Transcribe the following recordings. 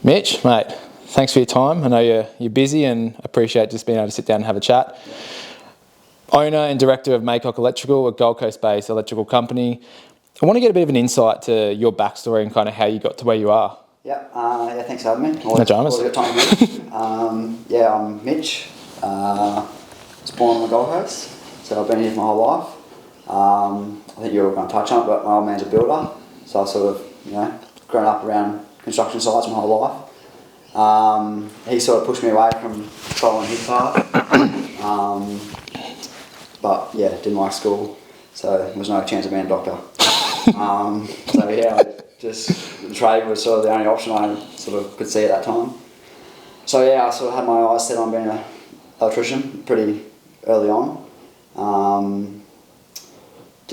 Mitch, mate, thanks for your time. I know you're busy and appreciate just being able to sit down and have a chat. Owner and director of Maycock Electrical, a Gold Coast-based electrical company. I want to get a bit of an insight to your backstory and kind of how you got to where you are. Yeah, thanks for having me. No dramas. I'm Mitch. I was born on the Gold Coast, so I've been here for my whole life. I think you were going to touch on it, but my old man's a builder, so I sort of, grown up around construction sites my whole life. He sort of pushed me away from following his path. But yeah, didn't like school, so there was no chance of being a doctor. The trade was sort of the only option I sort of could see at that time. So yeah, I sort of had my eyes set on being an electrician pretty early on.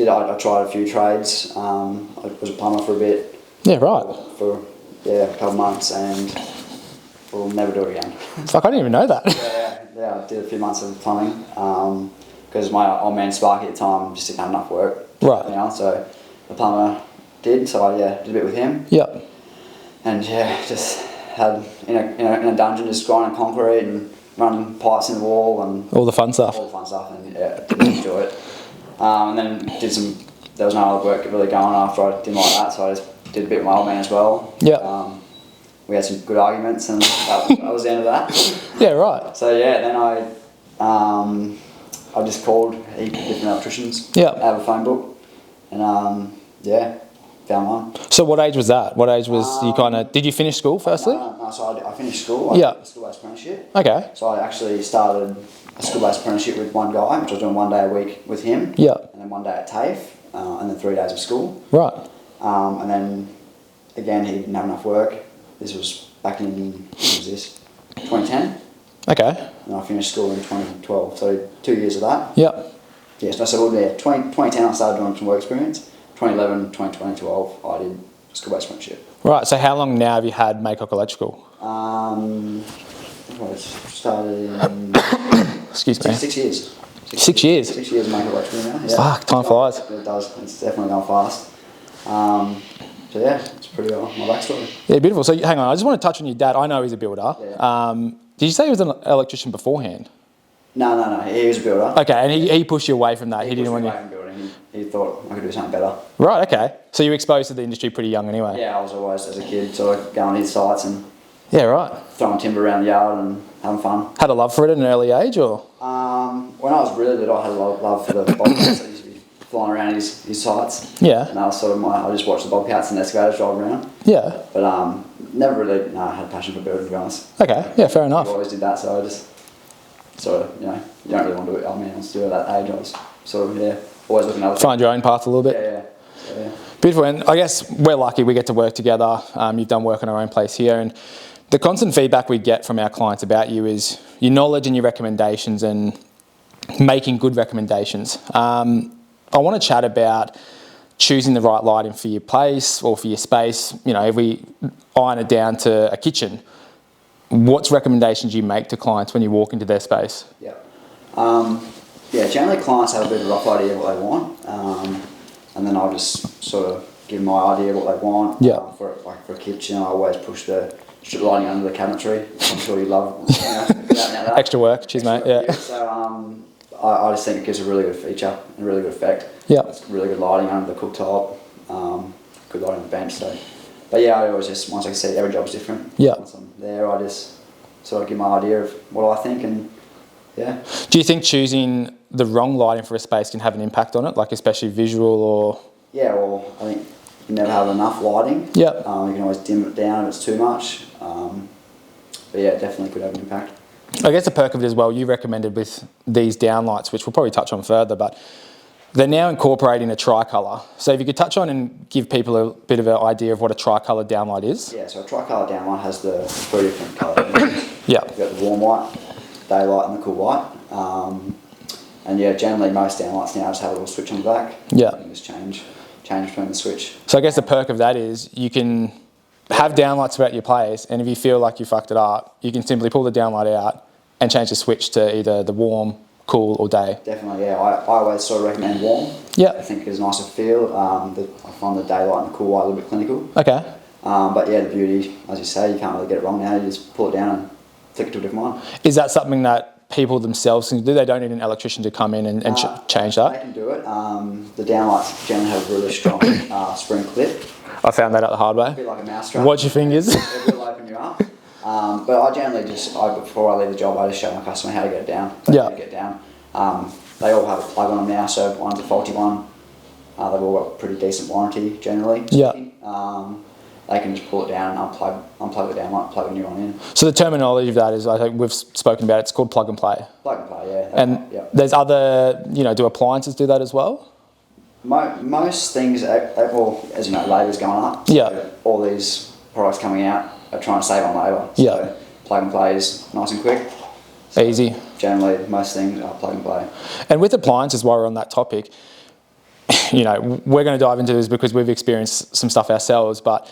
I tried a few trades. I was a plumber for a bit. Yeah, right. For a couple of months, and we'll never do it again. Fuck, I didn't even know that. I did a few months of plumbing because my old man Sparky at the time just didn't have enough work. Right. So the plumber did, so I did a bit with him. Yep. And just had in a dungeon, just grinding concrete and running pipes in the wall and all the fun stuff. And really enjoy it. And then there was no other work really going after I didn't like that, so I just did a bit with my old man as well. Yeah. We had some good arguments, and that was the end of that. Yeah, right. So then I just called different electricians. Yeah. I have a phone book, and found one. So what age was that? What age was you kind of? Did you finish school firstly? No. So I finished school. I did a school-based apprenticeship. Okay. So I actually started a school-based apprenticeship with one guy, which I was doing 1 day a week with him. Yeah. And then 1 day at TAFE, and then 3 days of school. Right. And then again, he didn't have enough work. This was back in 2010. Okay. And I finished school in 2012, so 2 years of that. Yep. Yes, so 2010 I started doing some work experience. 2011, 2012 I did school-based apprenticeship. Right, so how long now have you had Maycock Electrical? I started in Excuse me. 6 years. 6 years? 6 years of Maycock Electrical now. Yeah. Fuck, time flies. It does, it's definitely gone fast. It's pretty well my backstory. Yeah, beautiful. So hang on, I just want to touch on your dad. I know he's a builder. Yeah. Did you say he was an electrician beforehand? No, he was a builder. Okay, and he pushed you away from that. He didn't want you. Away from building. He thought I could do something better. Right, okay. So you were exposed to the industry pretty young anyway? Yeah, I was always, as a kid, sort of going to his sites and throwing timber around the yard and having fun. Had a love for it at an early age, or? When I was really little, I had a lot of love for the bobcats that used to be flying around his sites. Yeah. And I was I just watched the bobcats and excavators drive around. Yeah. But never really had a passion for building, to be honest. Okay, yeah, fair enough. I always did that, so I just sort of, you don't really want to do it. I mean, I was doing it at that age. I was sort of, always looking at other Find your own path a little bit. Yeah. So, yeah. Beautiful, and I guess we're lucky we get to work together. You've done work on our own place here, and the constant feedback we get from our clients about you is your knowledge and your recommendations and making good recommendations. I want to chat about choosing the right lighting for your place or for your space. If we iron it down to a kitchen, what's recommendations you make to clients when you walk into their space? Yeah. Generally clients have a bit of a rough idea of what they want, and then I'll just sort of give them my idea of what they want. Yeah. For a kitchen, I always push the strip lighting under the cabinetry. I'm sure you love that. Extra work, cheers mate. Yeah. So I just think it gives a really good feature and a really good effect. Yeah. It's really good lighting under the cooktop, good lighting on the bench. So, but yeah, I always just, once I see every job's different. Yeah. Once I'm there, I just sort of give my idea of what I think, and yeah. Do you think choosing the wrong lighting for a space can have an impact on it, like especially visual or? Yeah, well, I think you never have enough lighting. Yeah. You can always dim it down if it's too much. But yeah, it definitely could have an impact. I guess the perk of it as well, you recommended with these downlights, which we'll probably touch on further, but they're now incorporating a tricolour. So if you could touch on and give people a bit of an idea of what a tricolour downlight is. Yeah, so a tricolour downlight has the 3 different colours. Yeah. You've got the warm white, daylight and the cool white. And yeah, generally most downlights now just have a little switch on the back. Yeah. You can just change between the switch. So I guess the perk of that is you can have downlights throughout your place, and if you feel like you fucked it up, you can simply pull the downlight out and change the switch to either the warm, cool or day. Definitely, yeah. I always sort of recommend warm. Yeah. I think it's a nicer feel. I find the daylight and the cool white a little bit clinical. Okay. But yeah, the beauty, as you say, you can't really get it wrong now. You just pull it down and flick it to a different one. Is that something that people themselves can do? They don't need an electrician to come in and change that? They can do it. The downlights generally have a really strong spring clip. I found that out the hard way. A bit like a mousetrap. Watch your fingers. It will open you up. But I generally before I leave the job, I just show my customer how to get it down. How to get it down. They all have a plug on them now, so one's a faulty one. They've all got pretty decent warranty generally. Yeah. They can just pull it down and unplug it down, like plug a new one in. So the terminology of that is, I think we've spoken about it, it's called plug and play. Plug and play, yeah. And right, there's other, do appliances do that as well? Most things, well, as you know, labour's going up. Yeah. So all these products coming out are trying to save on labour. So yeah. Plug and play is nice and quick. So easy. Generally, most things are plug and play. And with appliances, while we're on that topic, we're going to dive into this because we've experienced some stuff ourselves, but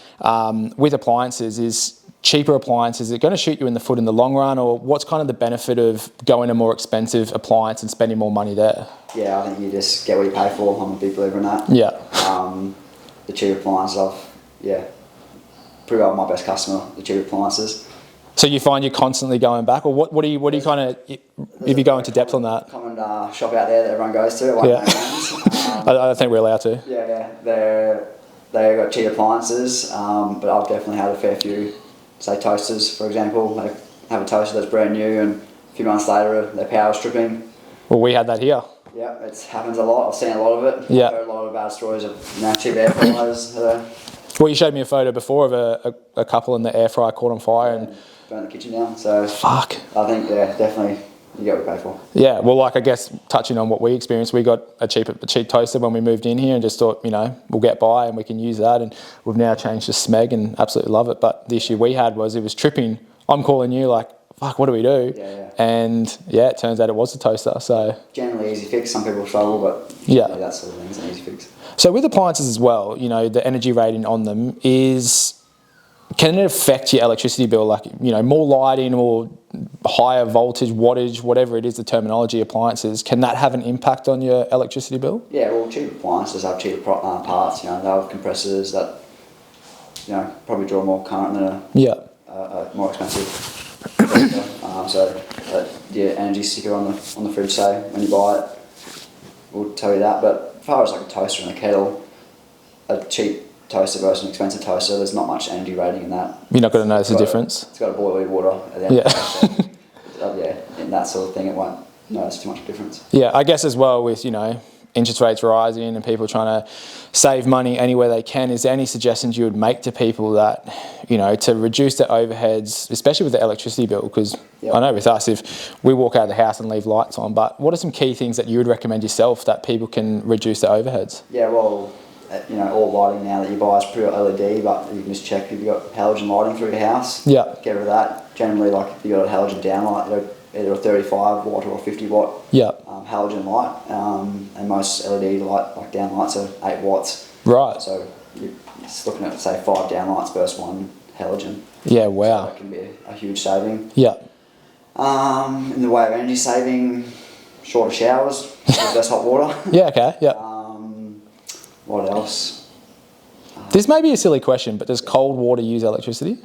with appliances, is cheaper appliances, is it going to shoot you in the foot in the long run, or what's kind of the benefit of going a more expensive appliance and spending more money there? Yeah, I think you just get what you pay for. I'm a big believer in that. Yeah. The cheap appliances, pretty well my best customer, the cheap appliances. So you find you're constantly going back, or what do you kind of, if you go into depth on that? Common shop out there that everyone goes to. I think we're allowed to. Yeah, they've got cheap appliances, but I've definitely had a fair few, say toasters, for example. They have a toaster that's brand new, and a few months later their power stripping. Well, we had that here. Yeah, it happens a lot. I've seen a lot of it. Yeah. I've heard a lot of bad stories of cheap air fryers. Well, you showed me a photo before of a couple and the air fryer caught on fire and burned the kitchen down. So fuck. I think definitely you get what you pay for. Yeah, well, I guess touching on what we experienced, we got a cheap toaster when we moved in here and just thought, we'll get by and we can use that, and we've now changed to Smeg and absolutely love it. But the issue we had was it was tripping. I'm calling you like, fuck, what do we do? Yeah. And it turns out it was a toaster. So generally easy fix. Some people struggle, but that sort of thing is an easy fix. So with appliances as well, the energy rating on them can it affect your electricity bill? Like, more lighting or higher voltage, wattage, whatever it is, the terminology, appliances, can that have an impact on your electricity bill? Yeah, well, cheap appliances have cheaper parts, they have compressors that, probably draw more current than a more expensive compressor. So the energy sticker on the fridge, say, when you buy it, will tell you that. But as far as like a toaster and a kettle, a cheap toaster versus an expensive toaster, there's not much energy rating in that. You're not going to notice the difference? It's got to boil your water at the end of the day. In that sort of thing, it won't notice too much difference. Yeah, I guess as well with, interest rates rising and people trying to save money anywhere they can, is there any suggestions you would make to people that, to reduce their overheads, especially with the electricity bill? Because I know with us, if we walk out of the house and leave lights on, but what are some key things that you would recommend yourself that people can reduce their overheads? Yeah, well, all lighting now that you buy is pure LED, but you can just check if you've got halogen lighting through your house. Yeah. Get rid of that. Generally, like if you've got a halogen downlight, either a 35 watt or a 50 watt halogen light, and most LED light, like downlights, are 8 watts. Right. So you're just looking at, say, 5 downlights versus 1 halogen. Yeah, wow. So that can be a huge saving. Yeah. In the way of energy saving, shorter showers, less hot water. Yeah, okay, yeah. What else? This may be a silly question, but does cold water use electricity?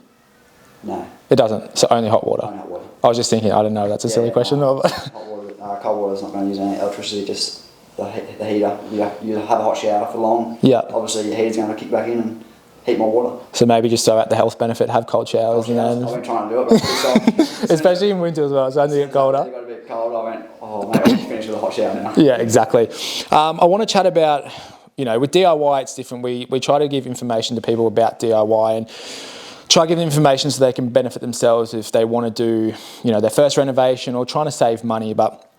No. It doesn't, so only hot water? Only hot water. I was just thinking, I don't know, that's a silly question. Hot water, cold water is not going to use any electricity, just the heater. You have a hot shower for long. Yeah. Obviously your heater's going to kick back in and heat more water. So maybe just so at the health benefit, have cold showers. I've been trying to do it, but it's especially in winter as well, it's only get colder. It got a bit cold, I went, oh mate, I'll finish with a hot shower now. Yeah, exactly. I want to chat about, with DIY it's different. We try to give information to people about DIY and try to give them information so they can benefit themselves if they want to do, their first renovation or trying to save money. But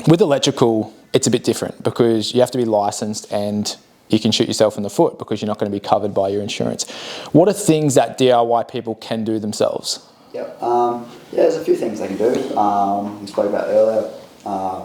with electrical, it's a bit different because you have to be licensed and you can shoot yourself in the foot because you're not going to be covered by your insurance. What are things that DIY people can do themselves? Yep. There's a few things they can do. We spoke about earlier,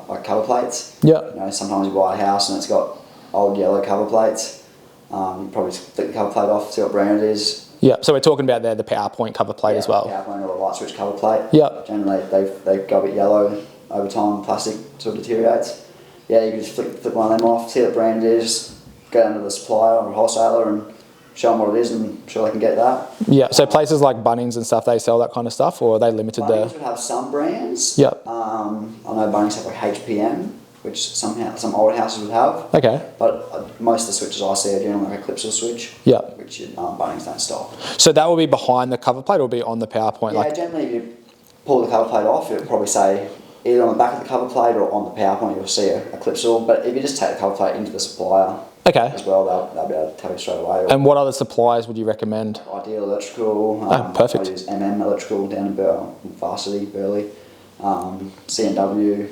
like cover plates. Yep. Sometimes you buy a house and it's got old yellow cover plates. You probably flick the cover plate off, see what brand it is. Yeah, so we're talking about there the PowerPoint cover plate as well. PowerPoint or a light switch cover plate. Yep. Generally, they go a bit yellow over time. Plastic sort of deteriorates. Yeah, you can just flick one of them off, see what brand it is, go down to the supplier or wholesaler and show them what it is, and I'm sure they can get that. Yeah. So places like Bunnings and stuff, they sell that kind of stuff, or are they limited Bunnings there? would have some brands. Yep. I know Bunnings have like HPM, which some old houses would have. Okay. But most of the switches I see are generally like a Clipsal switch. Yep. Which Bunnings don't stock. So that will be behind the cover plate or be on the PowerPoint? Yeah, generally if you pull the cover plate off, it'll probably say either on the back of the cover plate or on the PowerPoint you'll see a Clipsal. But if you just take the cover plate into the supplier as well, they'll be able to tell you straight away. And what other suppliers would you recommend? Ideal Electrical. Perfect. I use Electrical down in Varsity, Burleigh. C&W.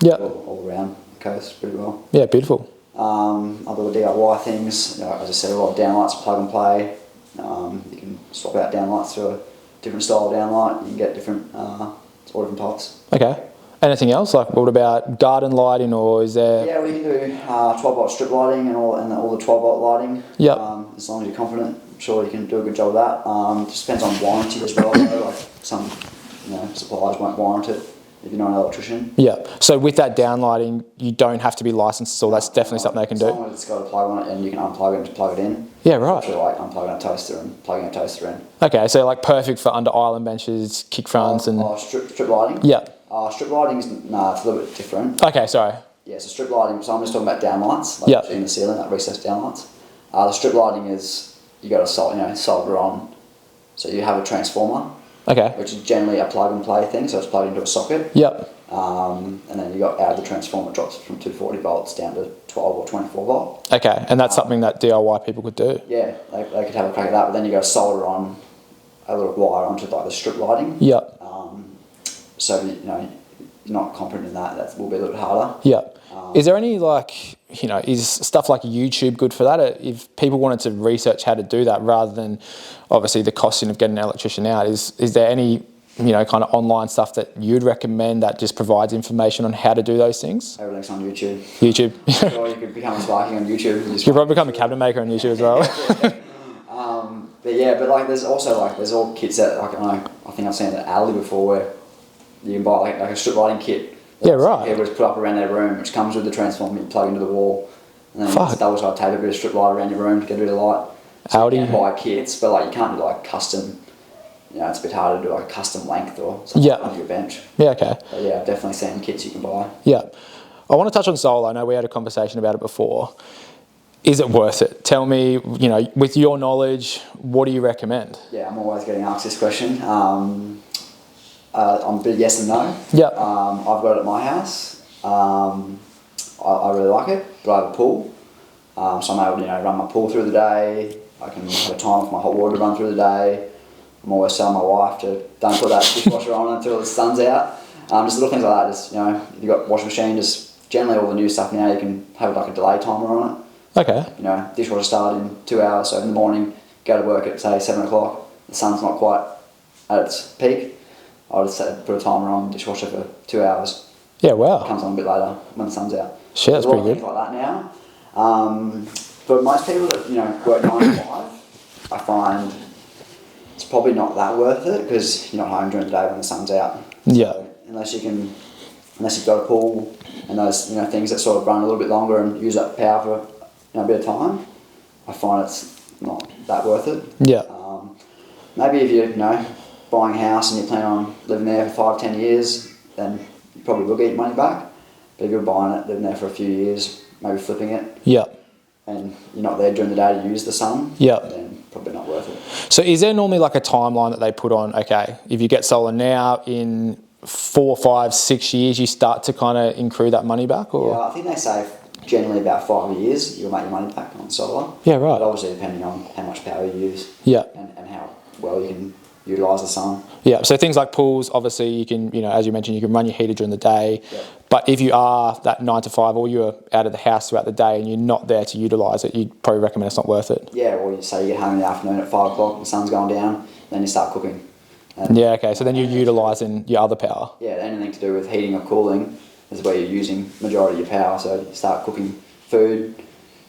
Yep. All around the coast pretty well. Yeah, beautiful. Other DIY things, as I said, a lot of downlights, plug and play. You can swap out downlights to a different style of downlight. You can get different, all different types. Okay. Anything else? Like, what about garden lighting, or is there? Yeah, we can do 12-volt strip lighting and all the 12-volt lighting. Yep. As long as you're confident, I'm sure you can do a good job of that. Just depends on warranty as well. Like some, suppliers won't warrant it if you're not an electrician. Yeah. So with that downlighting, you don't have to be licensed, so that's definitely something they can do. As long as it's got a plug on it and you can unplug it and plug it in. Yeah, right. So like unplugging a toaster and plugging a toaster in. Okay, so like perfect for under island benches, kick fronts, and strip lighting. yeah. Strip lighting is it's a little bit different. Okay, sorry. Yeah, so strip lighting. So I'm just talking about downlights, like in the ceiling, like recessed downlights. The strip lighting is you got to solder on. So you have a transformer. Okay. Which is generally a plug and play thing, so it's plugged into a socket. Yep. And then you got out of the transformer drops from 240 volts down to 12 or 24 volt. Okay, and that's something that DIY people could do. Yeah, they could have a crack at that, but then you got to solder on a little wire onto like the strip lighting. Yep. So you're not confident in that. That will be a little bit harder. Yep. Is there any is stuff like YouTube good for that? If people wanted to research how to do that rather than obviously the costing of getting an electrician out, is there any kind of online stuff that you'd recommend that just provides information on how to do those things? Everything's on YouTube. YouTube. Or you could become a sparking on YouTube. You could probably become a cabinet maker on YouTube as well. But there's also there's all kits that I think I've seen it at Aldi before where you can buy like a strip lighting kit. Yeah, right. Everybody's put up around their room, which comes with the transformer you plug into the wall, and then it's double-sided tape, a bit of strip light around your room to get rid of the light. So you can buy kits, but you can't do custom. It's a bit harder to do a custom length or something under your bench. Yeah, okay. But yeah, I've definitely seen kits you can buy. Yeah. I want to touch on solar. I know we had a conversation about it before. Is it worth it? Tell me, with your knowledge, what do you recommend? Yeah, I'm always getting asked this question. I'm a bit yes and no. Yep. I've got it at my house. I really like it, but I have a pool. So I'm able to run my pool through the day. I can have a time for my hot water to run through the day. I'm always telling my wife to don't put that dishwasher on until the sun's out. Just little things like that. Just if you've got washing machine, just generally all the new stuff now you can have a delay timer on it. Okay. Dishwasher start in 2 hours, so in the morning, go to work at say 7 o'clock. The sun's not quite at its peak. I'll just put a timer on dishwasher for 2 hours. Yeah, wow. It comes on a bit later when the sun's out. Shit, that's pretty good. Things like that now. For most people that work 9 to 5, I find it's probably not that worth it because you're not home during the day when the sun's out. Yeah. So unless you've got a pool and those things that sort of run a little bit longer and use up power for a bit of time, I find it's not that worth it. Yeah. Maybe if you're buying a house and you plan on living there for 5-10 years, then you probably will get your money back. But if you're buying it, living there for a few years, maybe flipping it, and you're not there during the day to use the sun, then probably not worth it. So is there normally a timeline that they put on, okay, if you get solar now, in 4, 5, 6 years, you start to kind of accrue that money back? Or? Yeah, I think they say generally about 5 years you'll make your money back on solar. Yeah, right. But obviously depending on how much power you use. Yeah. And how well you can utilise the sun. Yeah, so things like pools, obviously you can, as you mentioned, you can run your heater during the day. Yep. But if you are that 9 to 5 or you're out of the house throughout the day and you're not there to utilise it, you'd probably recommend it's not worth it. Yeah, or you say you get home in the afternoon at 5 o'clock, the sun's going down, then you start cooking. Yeah, okay, so then you're utilising your other power. Yeah, anything to do with heating or cooling is where you're using majority of your power. So you start cooking food,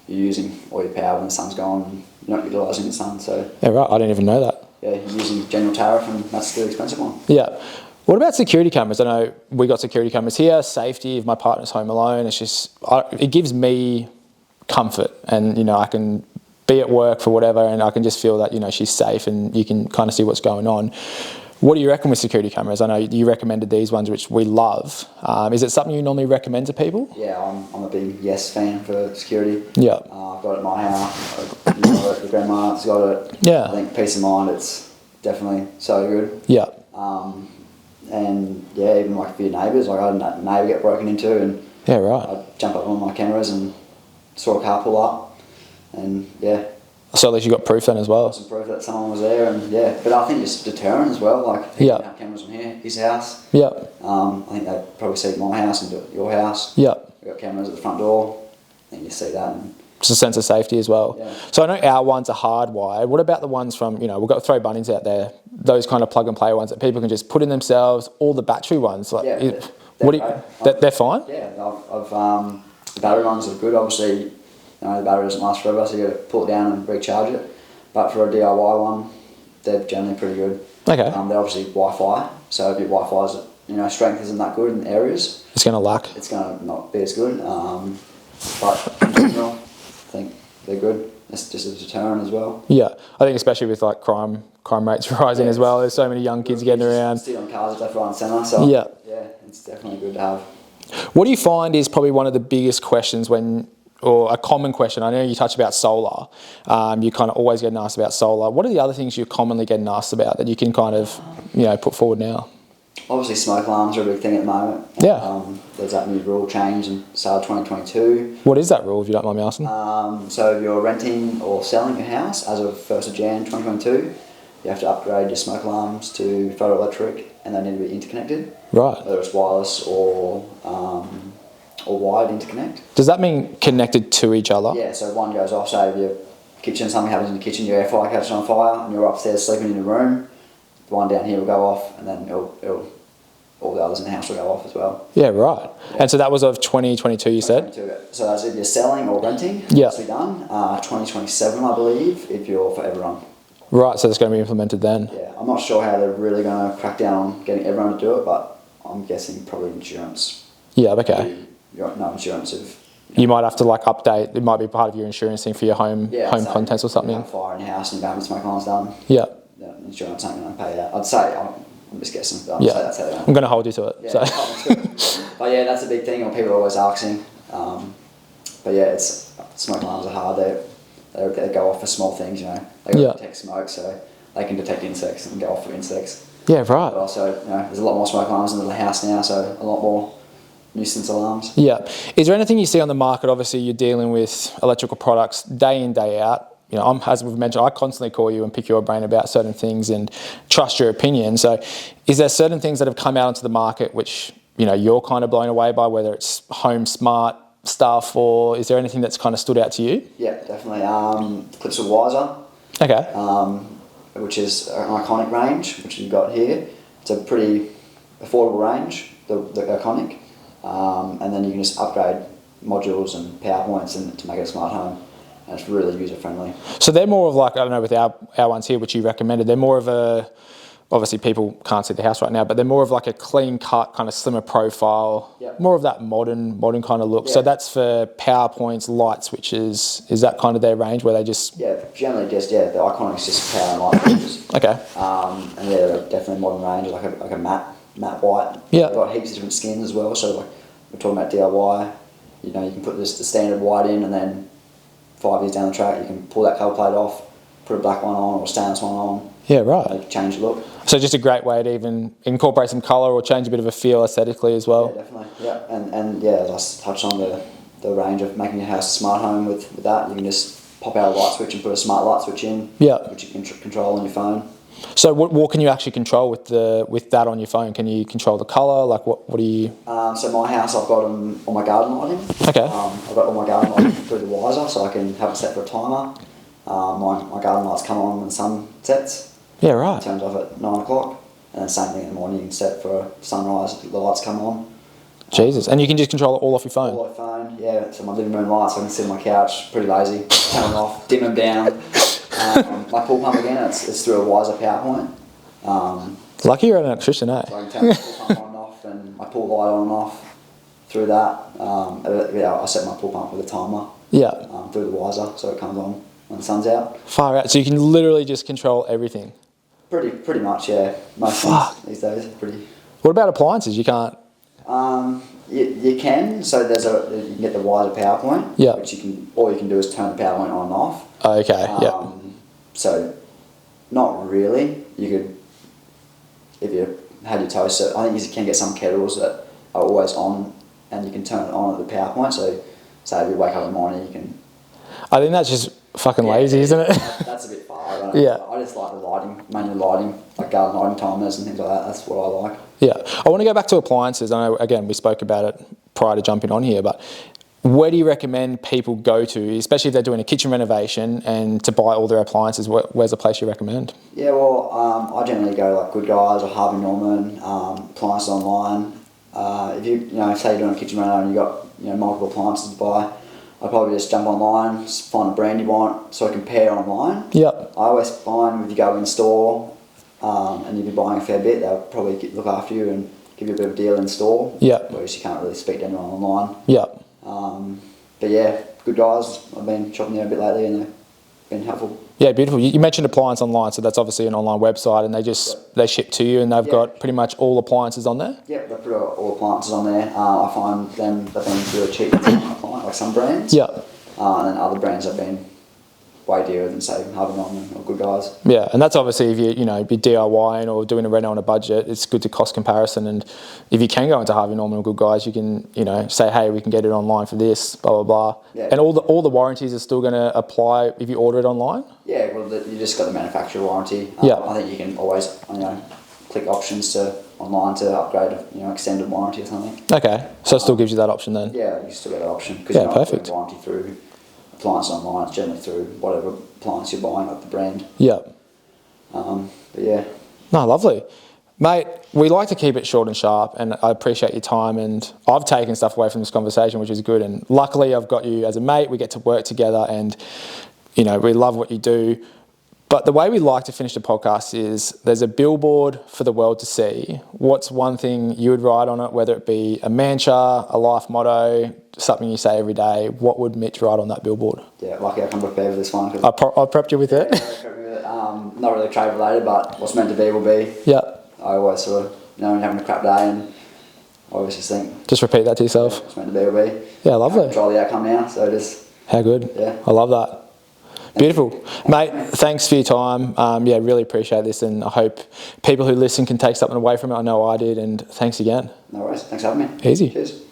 you're using all your power when the sun's gone, you're not utilising the sun. So yeah, right, I didn't even know that. Yeah, you're using general tariff and that's the expensive one. Yeah. What about security cameras? I know we got security cameras here, safety, if my partner's home alone, it's just, it gives me comfort and, I can be at work for whatever, and I can just feel that, you know, she's safe and you can kind of see what's going on. What do you reckon with security cameras? I know you recommended these ones, which we love. Is it something you normally recommend to people? Yeah, I'm a big yes fan for security. Yeah. I've got it at my house. You know, the grandma's got it. Yeah. I think peace of mind, it's definitely so good. Yeah. And yeah, even like for your neighbours, like I had a neighbour get broken into, and Yeah, right. I'd jump up on my cameras and saw a car pull up, and yeah. So at least you got proof then as well. Some proof that someone was there, and yeah. But I think it's deterrent as well. Like he didn't have cameras on here, his house. Yeah. I think they probably see my house and do it at your house. Yeah. We've got cameras at the front door. I think you see that. And Just a sense of safety as well. Yeah. So I know our ones are hardwired. What about the ones from, you know, we've got throw bunnings out there, those kind of plug and play ones that people can just put in themselves, all the battery ones? Like, yeah, they're fine? Yeah, the battery ones are good. Obviously, you know, the battery doesn't last forever, so you got to pull it down and recharge it. But for a DIY one, they're generally pretty good. Okay. They're obviously Wi-Fi, so if your Wi-Fi's, you know, strength isn't that good in areas, It's going to lack. it's going to not be as good. But in general, I think they're good. It's just a deterrent as well. Yeah. I think especially with like crime rates rising as well. There's so many young kids getting around. Sit on cars left, right and centre, so Yeah. it's definitely good to have. What do you find is probably one of the biggest questions or a common question? I know you touched about solar. You kind of always get asked about solar. What are the other things you're commonly getting asked about that you can kind of, you know, put forward now? Obviously, smoke alarms are a big thing at the moment. Yeah. There's that new rule change in sale 2022. What is that rule, if you don't mind me asking? So if you're renting or selling your house as of 1st of Jan 2022, you have to upgrade your smoke alarms to photoelectric, and they need to be interconnected. Right. Whether it's wireless or wired interconnect. Does that mean connected to each other? Yeah, so one goes off, say if your kitchen, something happens in the kitchen, your air fryer catches on fire, and you're upstairs sleeping in your room, the one down here will go off, and then all the others in the house will go off as well. Yeah, right. Yeah. And so that was of 2022, you said? 2022. So that's if you're selling or renting, yeah. That's done. 2027, I believe, if you're for everyone. Right, so it's going to be implemented then? Yeah, I'm not sure how they're really going to crack down on getting everyone to do it, but I'm guessing probably insurance. Yeah, okay. No insurance if... You might have to like update, it might be part of your insurance thing for your home contents or something. You have a fire in your house and you don't have smoke alarms done. Yeah. Insurance ain't going to pay that. I'd say, I'm just guessing, but I'd say that's how they're I'm going to hold you to it. Yeah, so. But yeah, that's a big thing, or people are always asking. But yeah, smoke alarms are hard. They go off for small things, you know. They got to detect smoke, so they can detect insects and go off for insects. Yeah, right. But also, you know, there's a lot more smoke alarms in the house now, so a lot more nuisance alarms. Yeah. Is there anything you see on the market? Obviously, you're dealing with electrical products day in, day out. You know, as we've mentioned, I constantly call you and pick your brain about certain things and trust your opinion. So is there certain things that have come out into the market which, you know, you're kind of blown away by, whether it's home smart stuff, or is there anything that's kind of stood out to you? Yeah, definitely. Clips of Wiser. Okay. Which is an iconic range, which you've got here. It's a pretty affordable range, the iconic. And then you can just upgrade modules and power points to make it a smart home. And it's really user friendly. So they're more of like, I don't know, with our ones here, which you recommended, they're more of a, obviously people can't see the house right now, but they're more of like a clean cut, kind of slimmer profile, more of that modern kind of look. Yeah. So that's for power points, light switches. Is that kind of their range where they just... Yeah, generally just, the iconic's just power and light switches. Okay. And yeah, they're definitely modern range, like a matte white. Yeah. They've got heaps of different skins as well, so like we're talking about DIY, you know, you can put the standard white in, and then 5 years down the track, you can pull that cover plate off, put a black one on or a stainless one on. Yeah, right. Change the look. So just a great way to even incorporate some colour or change a bit of a feel aesthetically as well. Yeah, definitely. Yeah, and yeah, as I touched on the range of making your house a smart home with that, you can just pop out a light switch and put a smart light switch in, which you can control on your phone. So what can you actually control with that on your phone? Can you control the colour? Like what do you... So my house, I've got them on my garden lighting. Okay. I've got all my garden lighting through the Wiser, so I can have it set for a timer. My garden lights come on when the sun sets. Yeah, right. It turns off at 9 o'clock. And then same thing in the morning, you can set for sunrise, the lights come on. Jesus, and you can just control it all off your phone? All off your phone, yeah. So my living room lights, I can sit on my couch, pretty lazy, turn them off, dim them down. My pool pump again, it's through a Wiser power point. Lucky you're an electrician, eh? So I can turn the pool pump on and off, and my pool light on and off through that. I set my pool pump with a timer. Yeah. Through the Wiser, so it comes on. when the sun's out. Far out. So you can literally just control everything. Pretty much, yeah. Most things these days are pretty. What about appliances? You can't. You can. So you can get the wider power point. Yeah. Which all you can do is turn the power point on and off. Okay. Yeah. So, not really. You could, if you had your toaster, I think you can get some kettles that are always on, and you can turn it on at the power point. So, say if you wake up in the morning, you can. I think that's just fucking lazy, isn't it? That's a bit far. I don't know. Yeah. I just like the lighting, mainly lighting, like garden lighting timers and things like that. That's what I like. Yeah. I want to go back to appliances. I know, again, we spoke about it prior to jumping on here, but where do you recommend people go to, especially if they're doing a kitchen renovation and to buy all their appliances? Where's the place you recommend? Yeah, well, I generally go like Good Guys or Harvey Norman, appliances online. If you say you're doing a kitchen reno and you've got multiple appliances to buy, I'd probably just jump online, just find a brand you want, sort of compare online. Yep. I always find if you go in store and you'll be buying a fair bit, they'll probably look after you and give you a bit of a deal in store. Yep. Whereas you can't really speak to anyone online. Yep. But yeah, Good Guys. I've been shopping there a bit lately and they've been helpful. Yeah, beautiful. You mentioned appliance online, so that's obviously an online website, and they ship to you, and they've got pretty much all appliances on there. Yep, they've put all appliances on there. I find them they've been really cheap, like some brands. Yeah. And then other brands have been way dearer than say Harvey Norman or Good Guys. Yeah, and that's obviously if you're DIYing or doing a reno on a budget, it's good to cost comparison. And if you can go into Harvey Norman or Good Guys, you can say, hey, we can get it online for this, blah blah blah. Yeah. And all the warranties are still going to apply if you order it online. Yeah, well, you just got the manufacturer warranty. Yeah. I think you can always click options online to upgrade extended warranty or something. Okay, so it still gives you that option then. Yeah, you still get that option because Yeah, you're not perfect. doing warranty through appliance online. It's generally through whatever appliance you're buying, like the brand. Yeah. But yeah. No, lovely. Mate, we like to keep it short and sharp, and I appreciate your time, and I've taken stuff away from this conversation, which is good, and luckily I've got you as a mate. We get to work together, and we love what you do. But the way we like to finish the podcast is there's a billboard for the world to see. What's one thing you would write on it, whether it be a mantra, a life motto, something you say every day? What would Mitch write on that billboard? Yeah, lucky I come prepared with this one. I prepped you with it. Not really trade related, but what's meant to be will be. Yeah. I always sort of, when you're having a crap day, and I always just think. Just repeat that to yourself. What's meant to be will be. Yeah, lovely. Can't control the outcome now, so just. How good. Yeah. I love that. Beautiful. Mate, thanks for your time. Really appreciate this, and I hope people who listen can take something away from it. I know I did, and thanks again. No worries. Thanks for having me. Easy. Cheers.